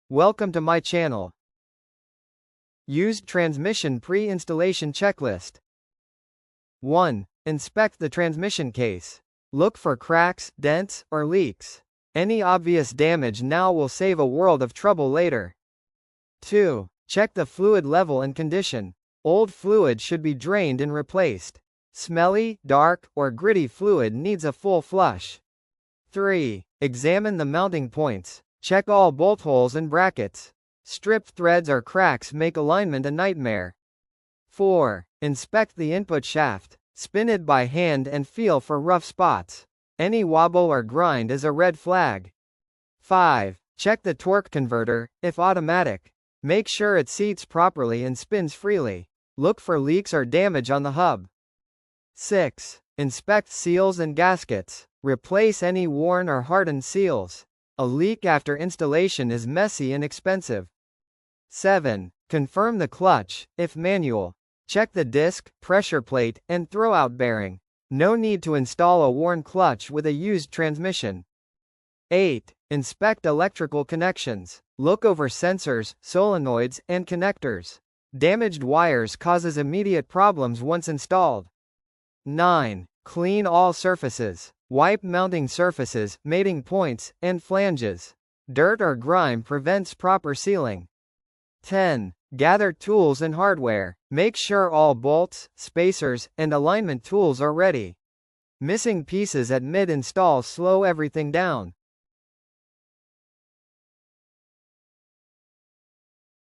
Welcome to my channel. Used transmission pre-installation checklist. 1. Inspect the transmission case. Look for cracks, dents, or leaks. Any obvious damage now will save a world of trouble later. 2. Check the fluid level and condition. Old fluid should be drained and replaced. Smelly, dark, or gritty fluid needs a full flush. 3. Examine the mounting points. Check all bolt holes and brackets. Stripped threads or cracks make alignment a nightmare. 4. Inspect the input shaft. Spin it by hand and feel for rough spots. Any wobble or grind is a red flag. 5. Check the torque converter, if automatic. Make sure it seats properly and spins freely. Look for leaks or damage on the hub. 6. Inspect seals and gaskets. Replace any worn or hardened seals. A leak after installation is messy and expensive. 7. Confirm the clutch, if manual. Check the disc, pressure plate, and throwout bearing. No need to install a worn clutch with a used transmission. 8. Inspect electrical connections. Look over sensors, solenoids, and connectors. Damaged wires causes immediate problems once installed. 9. Clean all surfaces. Wipe mounting surfaces, mating points, and flanges. Dirt or grime prevents proper sealing. 10. Gather tools and hardware. Make sure all bolts, spacers, and alignment tools are ready. Missing pieces at mid-install slow everything down.